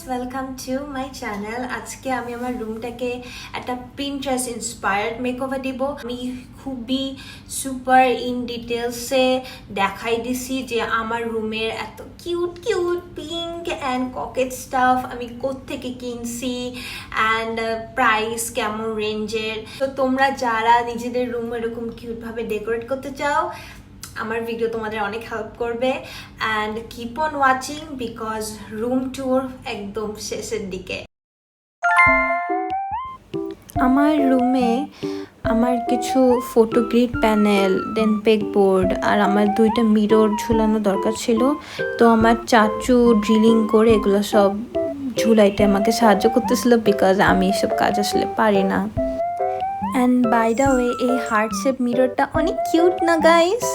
Welcome to my channel. আজকে আমি আমার রুমটাকে একটা পিন্টারেস্ট ইন্সপায়ার্ড মেকওভার দিব। আমি খুবই সুপার ইন ডিটেলসে দেখাই দিছি যে আমার রুমের এত cute cute pink and coquette stuff আমি কোত্থেকে কিনছি অ্যান্ড প্রাইস কেমন রেঞ্জের। তো তোমরা যারা নিজেদের রুম এরকম কিউটভাবে ডেকোরেট করতে চাও, আমার ভিডিও তোমাদের অনেক হেল্প করবে। And keep on watching because room tour একদম শেষের দিকে। আমার রুমে আমার কিছু ফটো গ্রিড প্যানেল, দেন পেগবোর্ড আর আমার 2টা মিরর ঝুলানো দরকার ছিল। তো আমার চাচু ড্রিলিং করে এগুলো সব ঝুলাইতে আমাকে সাহায্য করতেছিল বিকজ আমি এসব কাজ আসলে পারি না। অ্যান্ড বাই দ্য ওয়ে, এই হার্ট শেপ মিররটা অনেক কিউট না গাইস?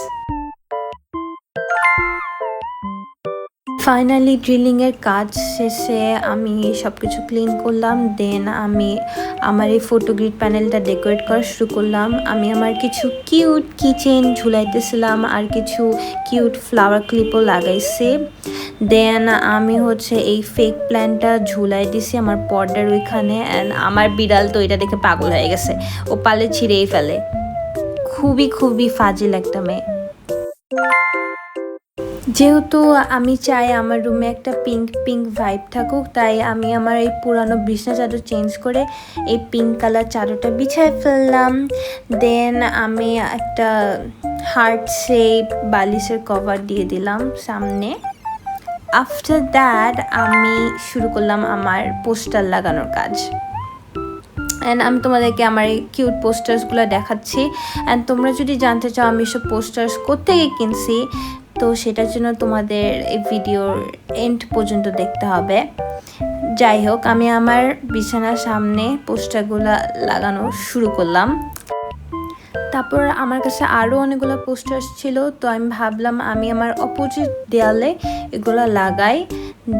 ফাইনালি ড্রিলিংয়ের কাজ শেষে আমি সব কিছু ক্লিন করলাম। দেন আমি আমার এই ফটো গ্রিড প্যানেলটা ডেকোরেট করা শুরু করলাম। আমি আমার কিছু কিউট কিচেন ঝুলাইতেছিলাম আর কিছু কিউট ফ্লাওয়ার ক্লিপও লাগাইছি। দেন আমি এই ফেক প্ল্যান্টটা ঝুলাই দিছি আমার পর্দার ওইখানে। অ্যান্ড আমার বিড়াল তো এটা দেখে পাগল হয়ে গেছে, ও পালে ছিঁড়েই ফেলে। খুবই খুবই ফাজিল একটা মেয়ে। যেহেতু আমি চাই আমার রুমে একটা পিঙ্ক পিঙ্ক ভাইব থাকুক, তাই আমি আমার এই পুরানো বিছনা চাদর চেঞ্জ করে এই পিঙ্ক কালার চাদরটা বিছায় ফেললাম। দেন আমি একটা হার্ট শেপ বালিশের কভার দিয়ে দিলাম সামনে। আফটার দ্যাট আমি শুরু করলাম আমার পোস্টার লাগানোর কাজ। অ্যান্ড আমি তোমাদেরকে আমার এই কিউট পোস্টার্সগুলো দেখাচ্ছি। অ্যান্ড তোমরা যদি জানতে চাও আমি সব পোস্টার্স কোত্থেকে কিনছি, তো সেটার জন্য তোমাদের এই ভিডিওর এন্ড পর্যন্ত দেখতে হবে। যাই হোক, আমি আমার বিছানার সামনে পোস্টারগুলো লাগানো শুরু করলাম। তারপর আমার কাছে আরও অনেকগুলো পোস্টার্স ছিল, তো আমি ভাবলাম আমি আমার অপোজিট দেয়ালে এগুলো লাগাই।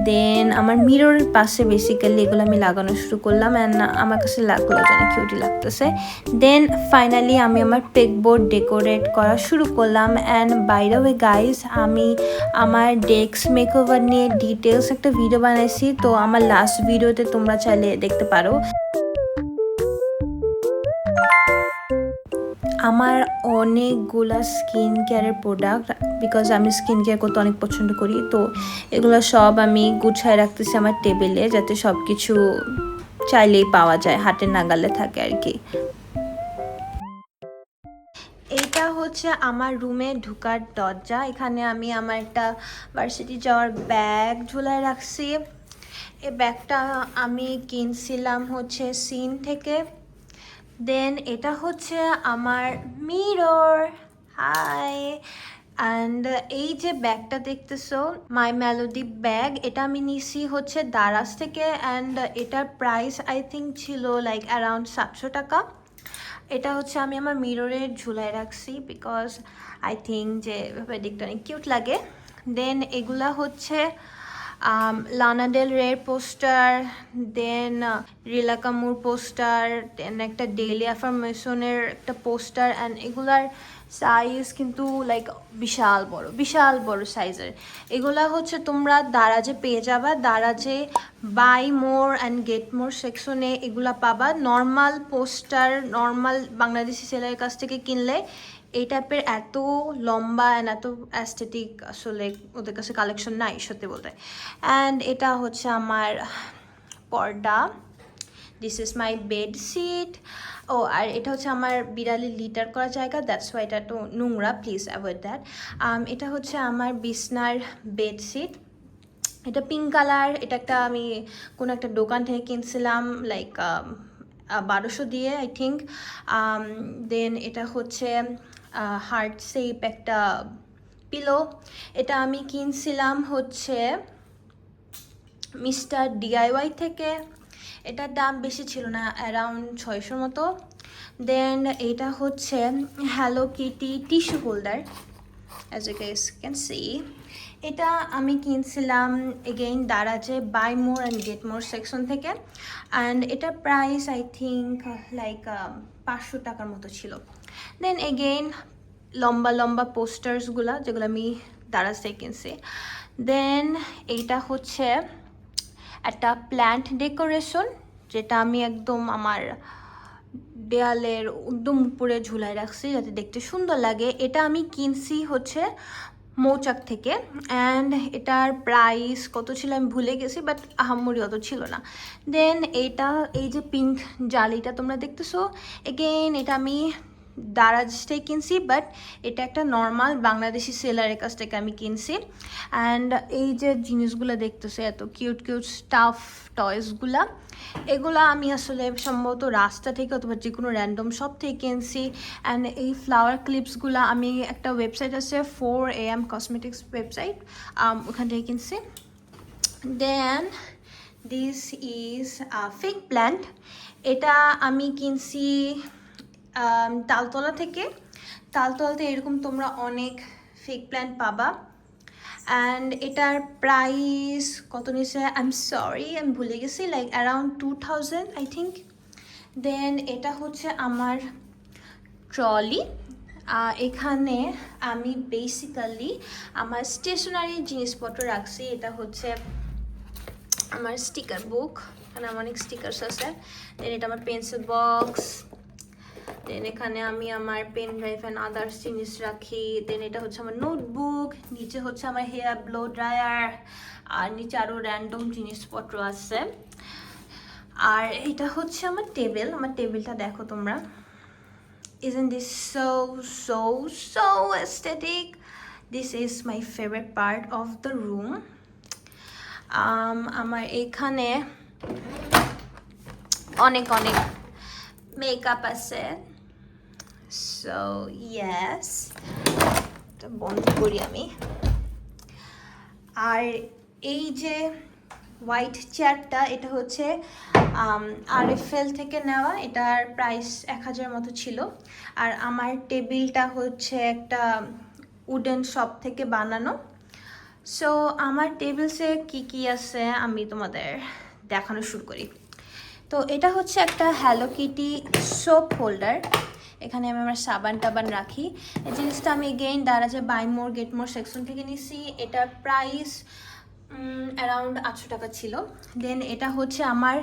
দেন আমার মিররের পাশে বেসিক্যালি এগুলো আমি লাগানো শুরু করলাম। অ্যান্ড আমার কাছে লাগলো অনেক কিউটি লাগতেছে। দেন ফাইনালি আমি আমার পেগবোর্ড ডেকোরেট করা শুরু করলাম। And by the way guys, আমি আমার ডেস্ক মেকওভার নিয়ে ডিটেলস একটা ভিডিও বানাইছি, তো আমার লাস্ট ভিডিওতে তোমরা চাইলে দেখতে পারো। আমার অনেকগুলা স্কিন কেয়ারের প্রোডাক্ট, বিকজ আমি স্কিন কেয়ার করতে অনেক পছন্দ করি। তো এগুলো সব আমি গুছায় রাখতেছি আমার টেবিলে, যাতে সব কিছু চাইলেই পাওয়া যায়, হাতের নাগালে থাকে আর কি। এইটা আমার রুমে ঢুকার দরজা। এখানে আমি আমার একটা ভার্সিটি যাওয়ার ব্যাগ ঝুলায় রাখছি। এই ব্যাগটা আমি কিনছিলাম সিন থেকে। দেন এটা আমার মিরর। হাই। অ্যান্ড এই যে ব্যাগটা দেখতেছো, মাই মেলোডি ব্যাগ, এটা আমি নিছি দারাজ থেকে। অ্যান্ড এটার প্রাইস আই থিঙ্ক ছিল লাইক অ্যারাউন্ড 700 টাকা। এটা আমি আমার মিররে ঝুলাই রাখছি বিকজ আই থিঙ্ক যে এভাবে দেখতে অনেক কিউট লাগে। দেন এগুলা লানা ডেল রের পোস্টার, দেন রিলা কামুর পোস্টার, দেন একটা ডেইলি অ্যাফার্মেশনের একটা পোস্টার। অ্যান্ড এগুলার সাইজ কিন্তু লাইক বিশাল বড় সাইজের। এগুলা তোমরা দারাজে পেয়ে যাবা। দারাজে buy more and get more সেকশনে এগুলা পাবা। নর্মাল পোস্টার, নর্মাল বাংলাদেশি সেলের কাছ থেকে কিনলে এই টাইপের এত লম্বা অ্যান্ড এত অ্যাস্থেটিক আসলে ওদের কাছে কালেকশন নাই সত্যি বলতে। অ্যান্ড এটা আমার পর্দা। This is my bedsheet. ও আর এটা আমার বিড়ালের লিটার করা জায়গা, দ্যাটস ওয়াই এটা তো নোংরা, প্লিজ অ্যাভয়েড দ্যাট। এটা আমার বিছনার বেডশিট। এটা পিঙ্ক কালার। এটা আমি কোনো একটা দোকান থেকে কিনছিলাম লাইক 1200 দিয়ে আই থিঙ্ক। দেন এটা হার্ট শেপ একটা পিলো। এটা আমি কিনছিলাম মিস্টার ডিআইওয়াই থেকে। এটার দাম বেশি ছিল না, অ্যারাউন্ড 600 মতো। দেন এটা হচ্ছে hello kitty tissue holder, as you guys can see. এটা আমি কিনছিলাম এগেইন দারাজে buy more and get more section থেকে, অ্যান্ড এটা প্রাইস আই থিঙ্ক লাইক 500 টাকার মতো ছিল। দেন এগেইন লম্বা লম্বা পোস্টার্সগুলো যেগুলো আমি দারাজ থেকে কিনছি। দেন এইটা হচ্ছে একটা প্ল্যান্ট ডেকোরেশন, যেটা আমি একদম আমার দেয়ালের একদম উপরে ঝুলাই রাখছি যাতে দেখতে সুন্দর লাগে। এটা আমি কিনছি হচ্ছে মৌচাক থেকে, অ্যান্ড এটার প্রাইস কত ছিল আমি ভুলে গেছি, বাট আহামরি অত ছিল না। দেন এইটা, এই যে পিঙ্ক জালিটা তোমরা দেখতেছো, এগেইন এটা আমি দারাজ থেকে কিনছি, বাট এটা একটা নর্মাল বাংলাদেশি সেলারের কাছ থেকে আমি কিনছি। অ্যান্ড এই যে জিনিসগুলো দেখতেছে এত কিউট কিউট স্টাফ টয়েসগুলা, এগুলা আমি আসলে সম্ভবত রাস্তা থেকে অথবা যে কোনো র্যান্ডম শপ থেকে কিনছি। অ্যান্ড এই ফ্লাওয়ার ক্লিপসগুলো আমি একটা ওয়েবসাইট আছে 4am কসমেটিক্স ওয়েবসাইট, ওখান থেকে কিনছি। দেন দিস ইজ ফেক প্ল্যান্ট, এটা আমি কিনছি তালতলা থেকে। তালতলাতে এরকম তোমরা অনেক ফেক প্ল্যান্ট পাবা, অ্যান্ড এটার প্রাইস কত নিছে আই এম সরি আমি ভুলে গেছি, লাইক অ্যারাউন্ড 2000 আই থিঙ্ক। দেন এটা হচ্ছে আমার ট্রলি, এখানে আমি বেসিক্যালি আমার স্টেশনারি জিনিসপত্র রাখছি। এটা হচ্ছে আমার স্টিকার বুক, এখানে আমার অনেক স্টিকার্স আছে। দেন এটা আমার পেন্সিল বক্স। দেন এখানে আমি আমার পেন ড্রাইভ অ্যান্ড আদার্স জিনিস রাখি। দেন এটা হচ্ছে আমার নোটবুক, নিচে হচ্ছে আমার হেয়ার ব্লো ড্রায়ার, আর নিচে আরও র্যান্ডম জিনিসপত্র আছে। আর এটা হচ্ছে আমার টেবিল, আমার টেবিলটা দেখো তোমরা, isn't this so aesthetic? This is my favorite part of the room. আমার এখানে অনেক অনেক মেকআপ আছে, সো ইয়েস, এটা বন্ধ করি আমি। আর এই যে হোয়াইট চেয়ারটা, এটা হচ্ছে আরএফএল থেকে নেওয়া, এটার প্রাইস 1000 মতো ছিল। আর আমার টেবিলটা হচ্ছে একটা উডেন শপ থেকে বানানো। সো আমার টেবিলসে কি কি আছে আমি তোমাদের দেখানো শুরু করি। তো এটা হচ্ছে একটা হ্যালো কিটি সোপ হোল্ডার, এখানে আমি আমার সাবান টাবান রাখি। এই জিনিসটা আমি এগেইন দারাজে buy more get more section থেকে নিছি, এটার প্রাইস অ্যারাউন্ড 800 টাকা ছিল। দেন এটা হচ্ছে আমার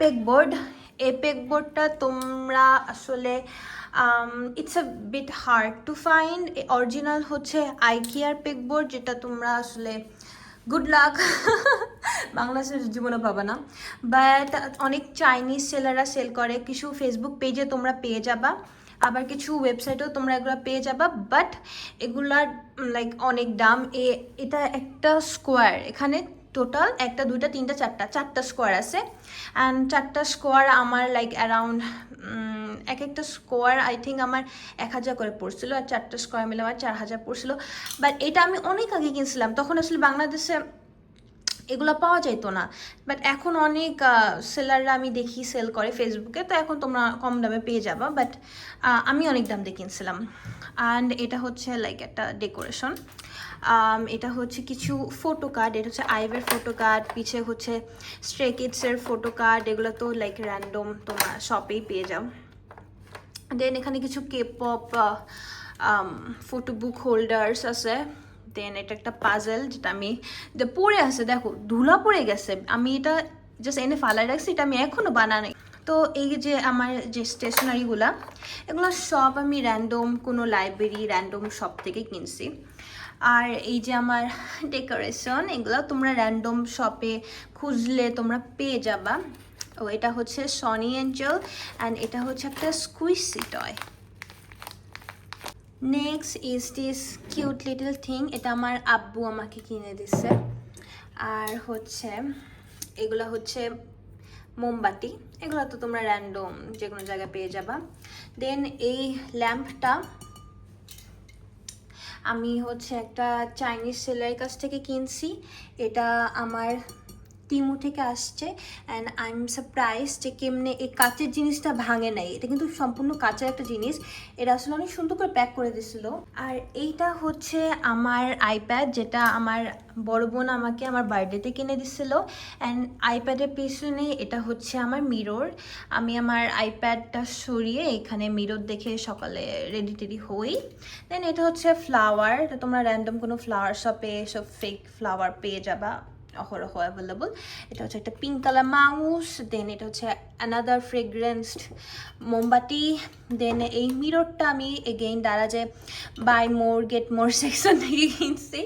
পেকবোর্ড, এই পেকবোর্ডটা তোমরা আসলে it's a bit hard to find. Original হচ্ছে আইকিয়ার পেকবোর্ড, যেটা তোমরা আসলে গুড লাক বাংলাদেশের জীবনে পাবে না, বাট অনেক চাইনিজ সেলাররা সেল করে, কিছু ফেসবুক পেজে তোমরা পেয়ে যাবা, আবার কিছু ওয়েবসাইটেও তোমরা এগুলো পেয়ে যাবা, বাট এগুলার লাইক অনেক দাম। এটা একটা স্কোয়ার, এখানে টোটাল 1 2 3 4 4টা স্কোয়ার আছে, অ্যান্ড 4টা স্কোয়ার আমার লাইক অ্যারাউন্ড এক একটা স্কোয়ার আই থিঙ্ক আমার 1000 করে পড়ছিল, আর 4টা স্কোয়ার মিলে আমার 4000 পড়ছিল। বাট এটা আমি অনেক আগে কিনছিলাম, তখন আসলে বাংলাদেশে এগুলো পাওয়া যাইতো না, বাট এখন অনেক সেলাররা আমি দেখি সেল করে ফেসবুকে, তো এখন তোমরা কম দামে পেয়ে যাবা, বাট আমি অনেক দাম দিয়ে কিনছিলাম। অ্যান্ড এটা হচ্ছে লাইক একটা ডেকোরেশন, এটা হচ্ছে কিছু ফটো কার্ড, এটা হচ্ছে আইভের ফটো কার্ড, পিছে হচ্ছে স্ট্রে কিডসের ফটো কার্ড, এগুলো তো লাইক র্যান্ডম তোমরা শপেই পেয়ে যাও। দেন এখানে কিছু কেপপ ফটো বুক হোল্ডার্স আছে। দেন এটা একটা পাজেল, যেটা আমি পরে আছে, দেখো ধুলা পড়ে গেছে, আমি এটা জাস্ট এনে ফালাই রাখছি, এটা আমি এখনও বানাই। তো এই যে আমার যে স্টেশনারিগুলা, এগুলো সব আমি র্যান্ডম কোনো লাইব্রেরি র্যান্ডম শপ থেকে কিনছি। আর এই যে আমার ডেকোরেশন, এগুলো তোমরা র্যান্ডম শপে খুঁজলে তোমরা পেয়ে যাবা। ও এটা হচ্ছে সনি অ্যাঞ্জেল, অ্যান্ড এটা হচ্ছে একটা squishy toy. Next is this cute little thing, এটা আমার আব্বু আমাকে কিনে দিচ্ছে। আর হচ্ছে এগুলো হচ্ছে মোমবাতি, এগুলো তো তোমরা র্যান্ডম যে কোনো জায়গায় পেয়ে যাবা। দেন এই ল্যাম্পটা আমি হচ্ছে একটা চাইনিজ সেলারের কাছ থেকে কিনছি, এটা আমার তিমু থেকে আসছে অ্যান্ড আই এম সারপ্রাইজ যে কেমনে এই কাচের জিনিসটা ভাঙে নাই। এটা কিন্তু সম্পূর্ণ কাচের একটা জিনিস, এটা আসলে অনেক সুন্দর করে প্যাক করে দিছিল। আর এইটা হচ্ছে আমার আইপ্যাড, যেটা আমার বড় বোন আমাকে আমার বার্থডেতে কিনে দিছিল। অ্যান্ড আইপ্যাডের পেছনে এটা হচ্ছে আমার মিরর। আমি আমার আইপ্যাডটা সরিয়ে এখানে মিরর দেখে সকালে রেডি টেডি হই। দেন এটা হচ্ছে ফ্লাওয়ার, এটা তোমরা র্যান্ডম কোনো ফ্লাওয়ার শপে সব ফেক ফ্লাওয়ার পেয়ে যাবা, অহরহ অ্যাভেলেবল। এটা হচ্ছে একটা পিঙ্ক কালার মাউস। দেন এটা হচ্ছে অ্যানাদার ফ্রেগরেন্সড মোমবাতি। দেন এই মিররটা আমি এগেইন দারাজে buy more get more section থেকে কিনছি।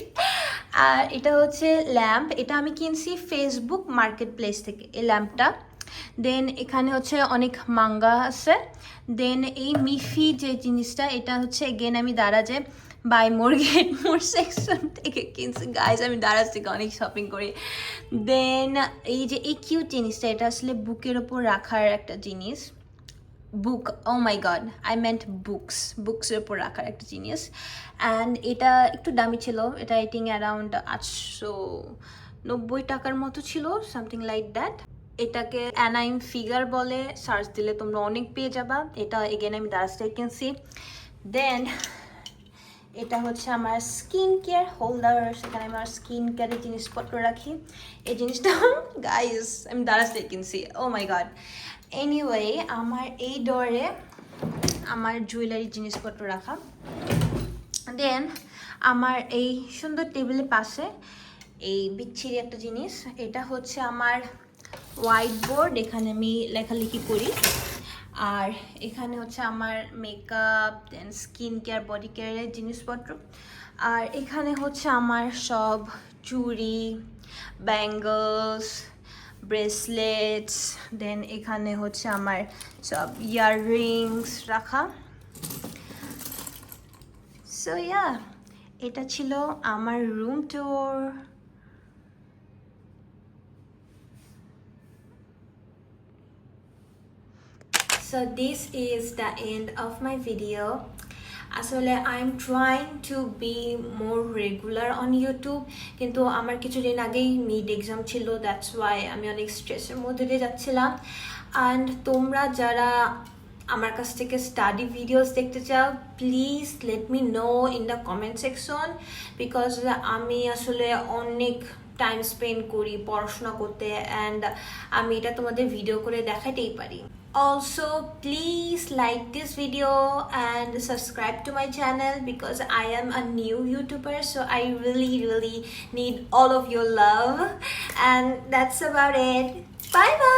আর এটা হচ্ছে ল্যাম্প, এটা আমি কিনছি ফেসবুক মার্কেট প্লেস থেকে এই ল্যাম্পটা। দেন এখানে হচ্ছে অনেক মাঙ্গা আছে। দেন এই মিফি যে জিনিসটা, এটা হচ্ছে এগেন আমি দারাজে buy more get more section থেকে কিনছি। গাইজ আমি দারাজ থেকে অনেক শপিং করি। দেন এই যে এই কিউট জিনিসটা, এটা আসলে বুকের ওপর রাখার একটা জিনিস। বুক, ও মাই গড, আই মেন্ট বুকসের ওপর রাখার একটা জিনিস। অ্যান্ড এটা একটু দামি ছিল, এটা আই থিঙ্ক অ্যারাউন্ড 890 টাকার মতো ছিল, সামথিং লাইক দ্যাট। এটাকে অ্যানাইম ফিগার বলে, সার্চ দিলে তোমরা অনেক পেয়ে যাবা। এটা এগেন আমি দারাজ থেকে কিনছি। দেন এটা হচ্ছে আমার স্কিন কেয়ার হোল্ডার, সেখানে আমার স্কিন কেয়ারের জিনিসপত্র রাখি। এই জিনিসটা গাইস আমি দারাজ থেকে কিনছি, ও মাই গড। এনিওয়ে, আমার এই ডোরে আমার জুয়েলারি জিনিসপত্র রাখা। দেন আমার এই সুন্দর টেবিলের পাশে এই বিচ্ছিরি একটা জিনিস, এটা হচ্ছে আমার হোয়াইট বোর্ড, এখানে আমি লেখালেখি করি। আর এখানে হচ্ছে আমার মেকআপ, দেন স্কিন কেয়ার, বডি কেয়ারের জিনিসপত্র। আর এখানে হচ্ছে আমার সব চুড়ি, ব্যাঙ্গলস, ব্রেসলেটস। দেন এখানে হচ্ছে আমার সব ইয়াররিংস রাখা। সো ইয়া, এটা ছিল আমার room tour. So this is the end of my video. আসলে I am trying to be more regular on YouTube, কিন্তু আমার কিছুদিন আগেই মিড এক্সাম ছিল, দ্যাটস ওয়াই আমি অনেক স্ট্রেসের মধ্যে দিয়ে যাচ্ছিলাম। অ্যান্ড তোমরা যারা আমার কাছ থেকে স্টাডি ভিডিওস দেখতে চাও, please let me no in the comment section, because আমি আসলে অনেক টাইম স্পেন্ড করি পড়াশোনা করতে, অ্যান্ড আমি এটা তোমাদের ভিডিও করে দেখাতেই পারি। Also, please like this video and subscribe to my channel because I am a new YouTuber, so I really need all of your love. And that's about it. Bye bye.